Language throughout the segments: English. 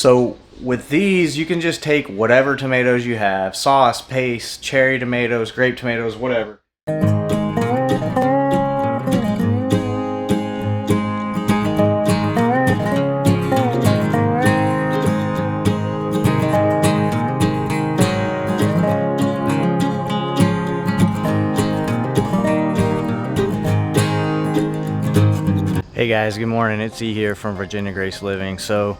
So with these, you can just take whatever tomatoes you have, sauce, paste, cherry tomatoes, grape tomatoes, whatever. Hey guys, good morning. It's E here from Virginia Grace Living. So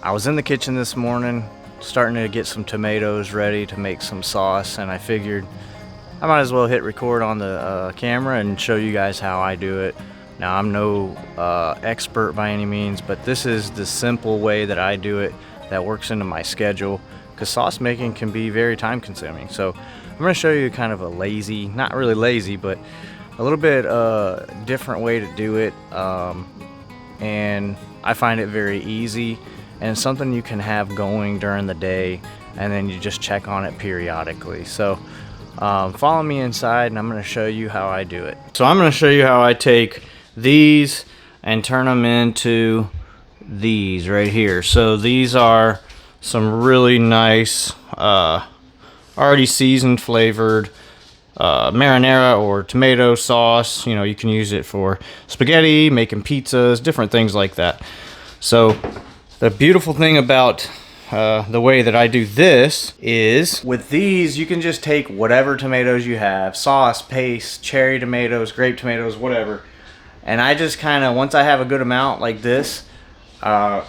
I was in the kitchen this morning starting to get some tomatoes ready to make some sauce, and I figured I might as well hit record on the camera and show you guys how I do it. Now, I'm no expert by any means, but this is the simple way that I do it that works into my schedule, because sauce making can be very time consuming. So I'm going to show you kind of a lazy, not really lazy, but a little bit different way to do it, and I find it very easy and something you can have going during the day, and then you just check on it periodically. So follow me inside and I'm going to show you how I do it. So I'm going to show you how I take these and turn them into these right here. So these are some really nice already seasoned flavored marinara or tomato sauce. You know, you can use it for spaghetti, making pizzas, different things like that. So the beautiful thing about the way that I do this is with these, you can just take whatever tomatoes you have, sauce, paste, cherry tomatoes, grape tomatoes, whatever. And I just kind of, once I have a good amount like this, I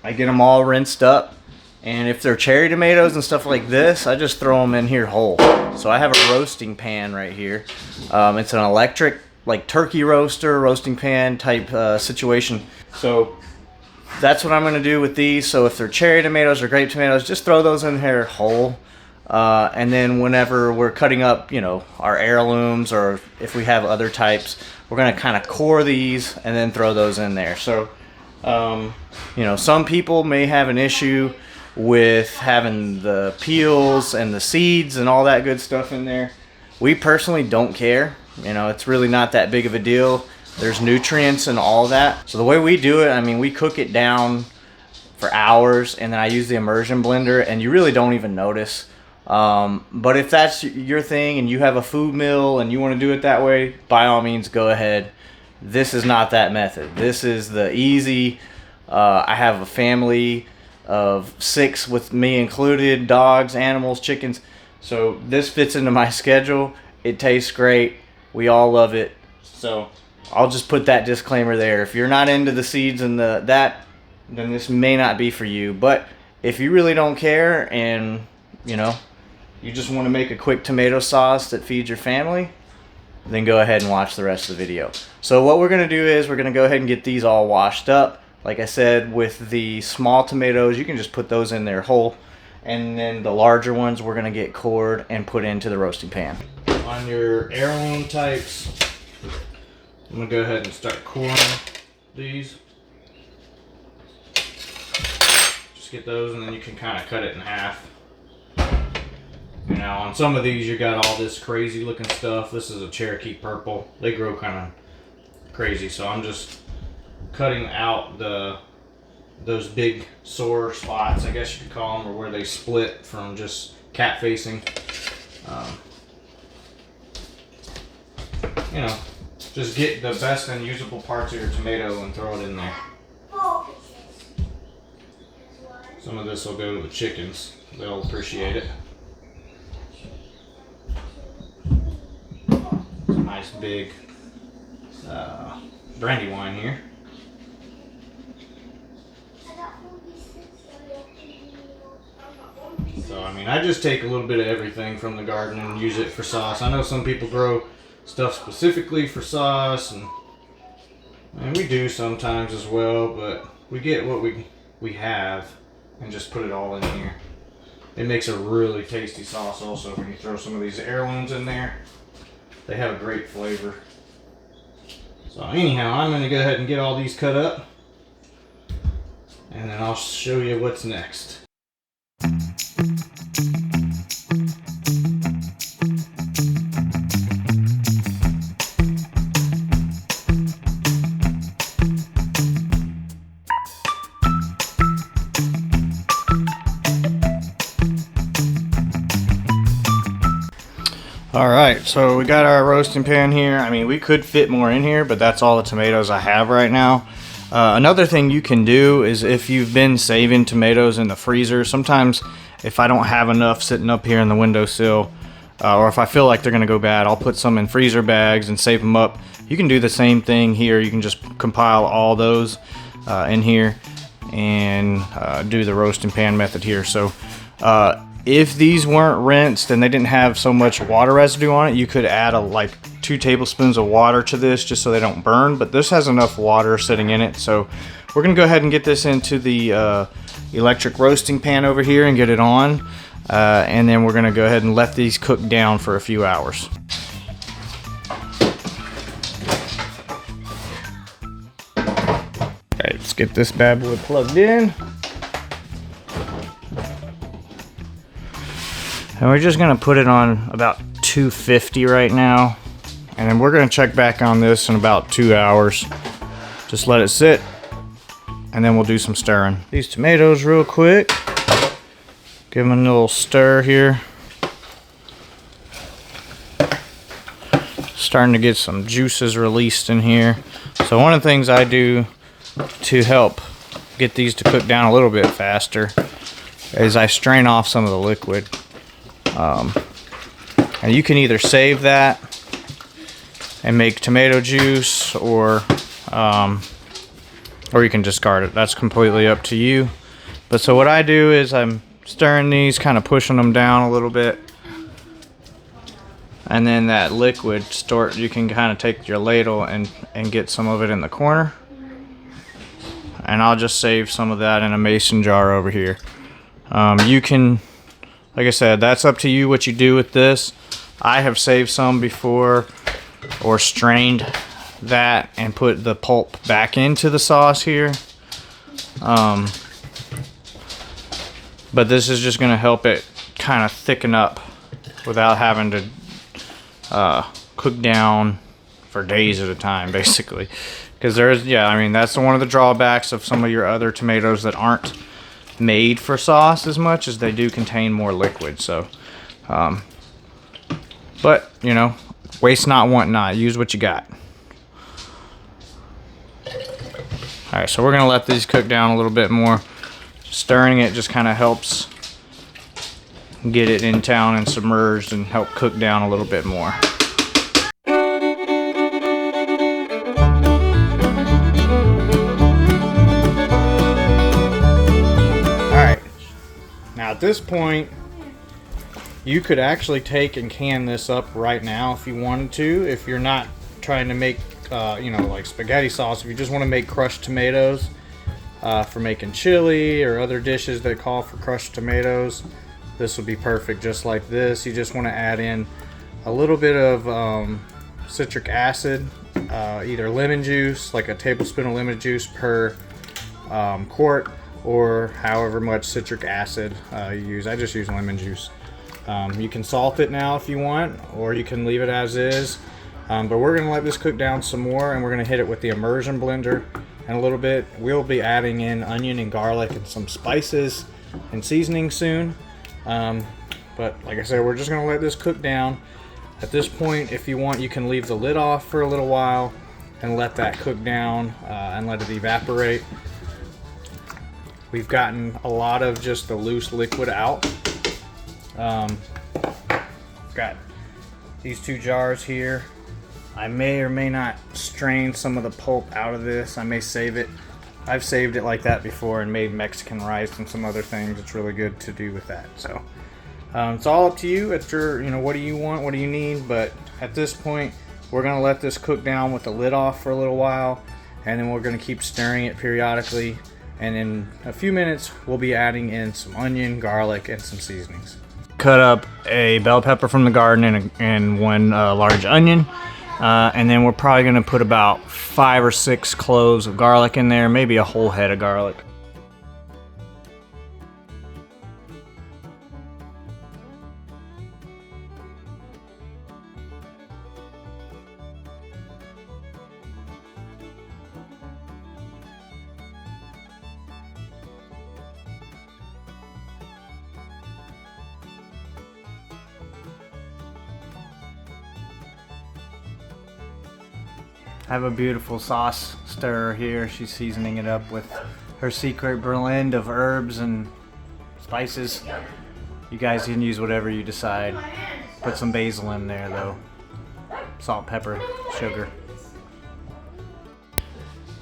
get them all rinsed up. And if they're cherry tomatoes and stuff like this, I just throw them in here whole. So I have a roasting pan right here. It's an electric, like turkey roasting pan type situation. So that's what I'm going to do with these. So if they're cherry tomatoes or grape tomatoes, just throw those in here whole. And then whenever we're cutting up, you know, our heirlooms, or if we have other types, we're going to kind of core these and then throw those in there. So, you know, some people may have an issue with having the peels and the seeds and all that good stuff in there. We personally don't care. You know, it's really not that big of a deal. There's nutrients and all that. So the way we do it, I mean, we cook it down for hours, and then I use the immersion blender, and you really don't even notice. But if that's your thing and you have a food mill and you want to do it that way, by all means, go ahead. This is not that method. This is the easy. I have a family of 6 with me included, dogs, animals, chickens. So this fits into my schedule. It tastes great. We all love it. So I'll just put that disclaimer there. If you're not into the seeds and that, then this may not be for you. But if you really don't care and, you know, you just want to make a quick tomato sauce that feeds your family, then go ahead and watch the rest of the video. So what we're going to do is we're going to go ahead and get these all washed up. Like I said, with the small tomatoes, you can just put those in there whole. And then the larger ones, we're going to get cored and put into the roasting pan. On your heirloom types, I'm going to go ahead and start coring these. Just get those, and then you can kind of cut it in half. Now, on some of these, you got all this crazy looking stuff. This is a Cherokee purple. They grow kind of crazy, so I'm just cutting out those big sore spots, I guess you could call them, or where they split from just cat facing. You know, just get the best and usable parts of your tomato and throw it in there. Some of this will go to the chickens. They'll appreciate it. It's a nice big Brandywine here. So, I mean, I just take a little bit of everything from the garden and use it for sauce. I know some people grow stuff specifically for sauce, and we do sometimes as well, but we get what we have and just put it all in here. It makes a really tasty sauce also when you throw some of these heirlooms in there. They have a great flavor. So anyhow, I'm going to go ahead and get all these cut up, and then I'll show you what's next. All right, so we got our roasting pan here. I mean, we could fit more in here, but that's all the tomatoes I have right now. Another thing you can do is if you've been saving tomatoes in the freezer, sometimes if I don't have enough sitting up here in the windowsill, or if I feel like they're gonna go bad, I'll put some in freezer bags and save them up. You can do the same thing here. You can just compile all those in here and do the roasting pan method here. So if these weren't rinsed and they didn't have so much water residue on it, you could add like 2 tablespoons of water to this just so they don't burn, but this has enough water sitting in it. So we're gonna go ahead and get this into the electric roasting pan over here and get it on, and then we're gonna go ahead and let these cook down for a few hours. Okay, let's get this bad boy plugged in. And we're just gonna put it on about 250 right now. And then we're gonna check back on this in about 2 hours. Just let it sit, and then we'll do some stirring. These tomatoes real quick. Give them a little stir here. Starting to get some juices released in here. So one of the things I do to help get these to cook down a little bit faster is I strain off some of the liquid. And you can either save that and make tomato juice, or you can discard it. That's completely up to you. But so what I do is I'm stirring these, kind of pushing them down a little bit, and then that liquid you can kind of take your ladle and get some of it in the corner, and I'll just save some of that in a mason jar over here. You can, like I said, that's up to you what you do with this. I have saved some before, or strained that and put the pulp back into the sauce here. But this is just going to help it kind of thicken up without having to cook down for days at a time, basically. Because I mean, that's one of the drawbacks of some of your other tomatoes that aren't made for sauce as much, as they do contain more liquid. So but you know, waste not, want not. Use what you got. Alright, so we're gonna let these cook down a little bit more. Stirring it just kind of helps get it in town and submerged and help cook down a little bit more. Alright, now at this point, you could actually take and can this up right now if you wanted to. If you're not trying to make, you know, like spaghetti sauce, if you just want to make crushed tomatoes for making chili or other dishes that call for crushed tomatoes, this would be perfect. Just like this, you just want to add in a little bit of citric acid, either lemon juice, like a tablespoon of lemon juice per quart, or however much citric acid you use. I just use lemon juice. You can salt it now if you want, or you can leave it as is. But we're going to let this cook down some more, and we're going to hit it with the immersion blender in a little bit. We'll be adding in onion and garlic and some spices and seasoning soon. But like I said, we're just going to let this cook down. At this point, if you want, you can leave the lid off for a little while and let that cook down and let it evaporate. We've gotten a lot of just the loose liquid out. Got these 2 jars here. I may or may not strain some of the pulp out of this. I may save it. I've saved it like that before and made Mexican rice and some other things. It's really good to do with that. So it's all up to you. It's your, you know, what do you want, what do you need? But at this point, we're gonna let this cook down with the lid off for a little while, and then we're gonna keep stirring it periodically. And in a few minutes, we'll be adding in some onion, garlic, and some seasonings. Cut up a bell pepper from the garden and 1 large onion. And then we're probably going to put about 5 or 6 cloves of garlic in there, maybe a whole head of garlic. I have a beautiful sauce stirrer here. She's seasoning it up with her secret blend of herbs and spices. You guys can use whatever you decide. Put some basil in there though. Salt, pepper, sugar.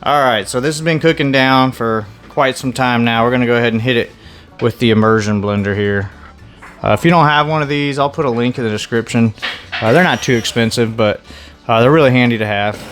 Alright, so this has been cooking down for quite some time now. We're going to go ahead and hit it with the immersion blender here. If you don't have one of these, I'll put a link in the description. They're not too expensive, but they're really handy to have.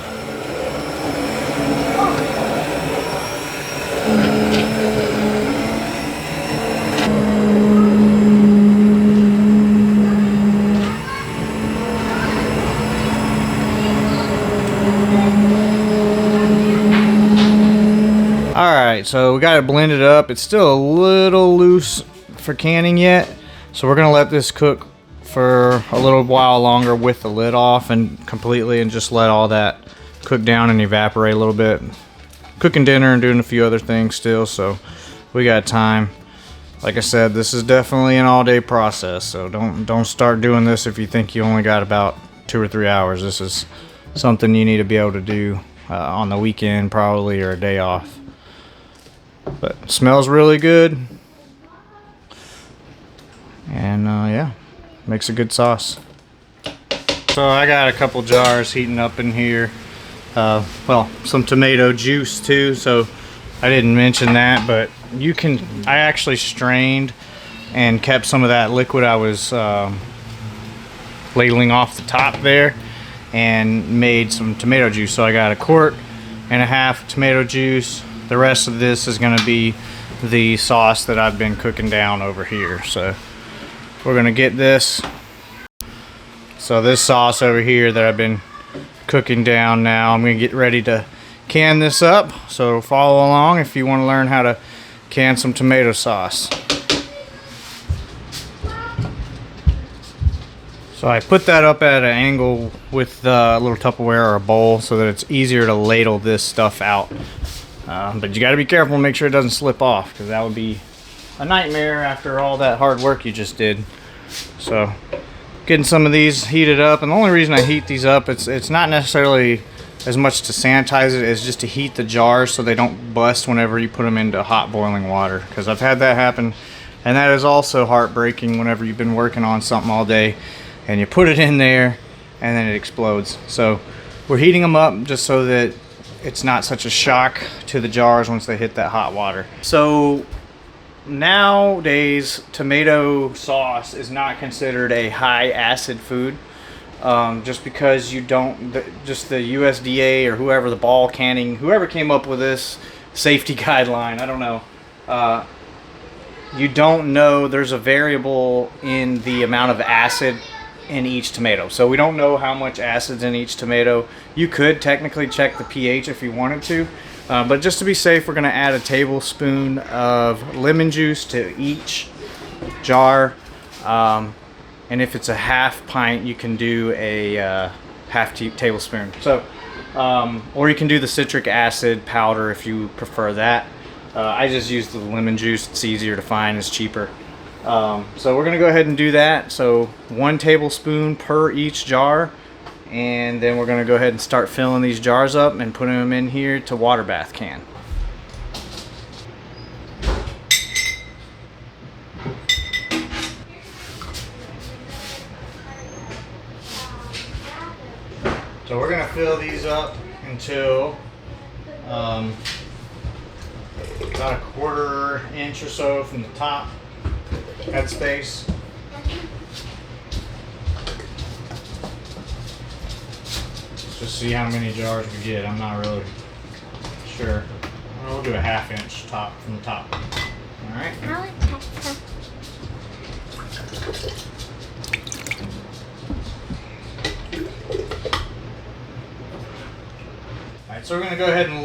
Alright, so we got it blended up. It's still a little loose for canning yet, so we're going to let this cook for a little while longer with the lid off and completely, and just let all that cook down and evaporate a little bit. Cooking dinner and doing a few other things still, so we got time. Like I said, this is definitely an all-day process, so don't start doing this if you think you only got about 2 or 3 hours. This is something you need to be able to do on the weekend probably, or a day off. But it smells really good, and yeah, makes a good sauce. So I got a couple jars heating up in here. Well, some tomato juice too, so I didn't mention that, but you can, I actually strained and kept some of that liquid I was ladling off the top there, and made some tomato juice. So I got 1.5 quarts tomato juice. The rest of this is going to be the sauce that I've been cooking down over here. So we're going to get this. So this sauce over here that I've been cooking down now, I'm going to get ready to can this up. So follow along if you want to learn how to can some tomato sauce. So I put that up at an angle with a little Tupperware or a bowl so that it's easier to ladle this stuff out. But you got to be careful and make sure it doesn't slip off, because that would be a nightmare after all that hard work you just did. So getting some of these heated up, and the only reason I heat these up, it's not necessarily as much to sanitize it as just to heat the jars so they don't bust whenever you put them into hot boiling water, because I've had that happen, and that is also heartbreaking whenever you've been working on something all day and you put it in there and then it explodes. So we're heating them up just so that it's not such a shock to the jars once they hit that hot water. So nowadays, tomato sauce is not considered a high acid food, just because you don't, just the USDA or whoever, the ball canning, whoever came up with this safety guideline, I don't know, you don't know, there's a variable in the amount of acid in each tomato. So we don't know how much acid's in each tomato. You could technically check the pH if you wanted to, but just to be safe, we're going to add a tablespoon of lemon juice to each jar, and if it's a half pint, you can do a half tablespoon. So or you can do the citric acid powder if you prefer that. I just use the lemon juice. It's easier to find, it's cheaper. So we're gonna go ahead and do that. So 1 tablespoon per each jar, and then we're gonna go ahead and start filling these jars up and putting them in here to water bath can. So we're gonna fill these up until about 1/4 inch or so from the top headspace. Just see how many jars we get. I'm not really sure. We'll do a 1/2 inch top from the top. All right. Alright, so we're going to go ahead and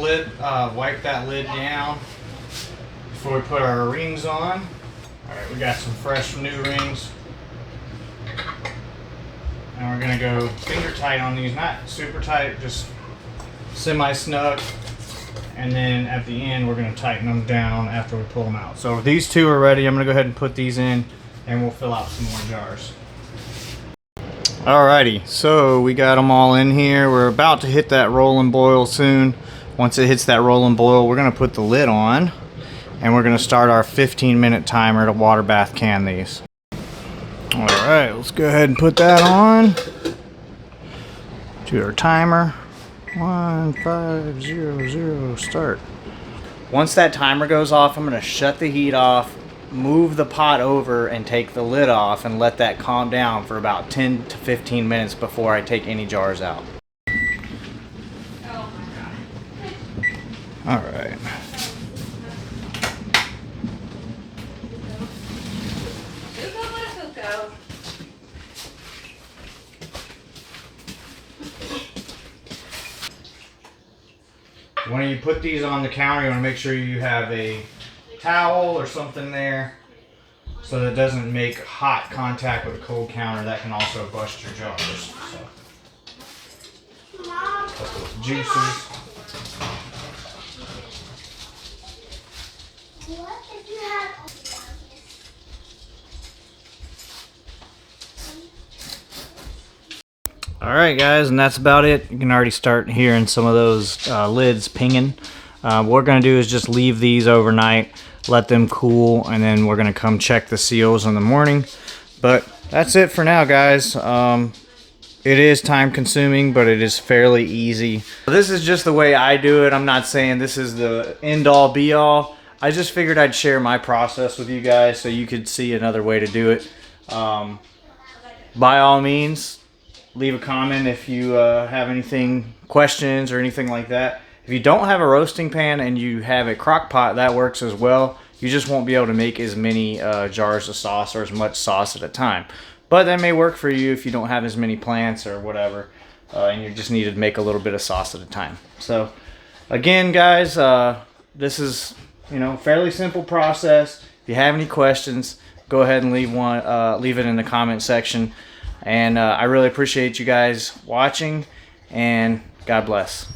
wipe that lid down before we put our rings on. Alright, we got some fresh new rings. And we're going to go finger tight on these, not super tight, just semi-snug. And then at the end, we're going to tighten them down after we pull them out. So these two are ready. I'm going to go ahead and put these in, and we'll fill out some more jars. Alrighty, so we got them all in here. We're about to hit that roll and boil soon. Once it hits that roll and boil, we're gonna put the lid on and we're gonna start our 15-minute timer to water bath can these. Alright, let's go ahead and put that on. To our timer. 1500, start. Once that timer goes off, I'm gonna shut the heat off, move the pot over and take the lid off and let that calm down for about 10 to 15 minutes before I take any jars out. All right. When you put these on the counter, you want to make sure you have a towel or something there so that it doesn't make hot contact with a cold counter. That can also bust your jars. So. Put those juices. Alright guys, and that's about it. You can already start hearing some of those lids pinging. What we're going to do is just leave these overnight, let them cool, and then we're going to come check the seals in the morning. But that's it for now, guys. It is time consuming, but it is fairly easy. This is just the way I do it. I'm not saying this is the end all be all. I just figured I'd share my process with you guys so you could see another way to do it. By all means, leave a comment if you have anything, questions or anything like that. If you don't have a roasting pan and you have a crock pot, that works as well. You just won't be able to make as many jars of sauce or as much sauce at a time. But that may work for you if you don't have as many plants or whatever, and you just need to make a little bit of sauce at a time. So again, guys, this is, you know, fairly simple process. If you have any questions, go ahead and leave it in the comment section. And I really appreciate you guys watching, and God bless.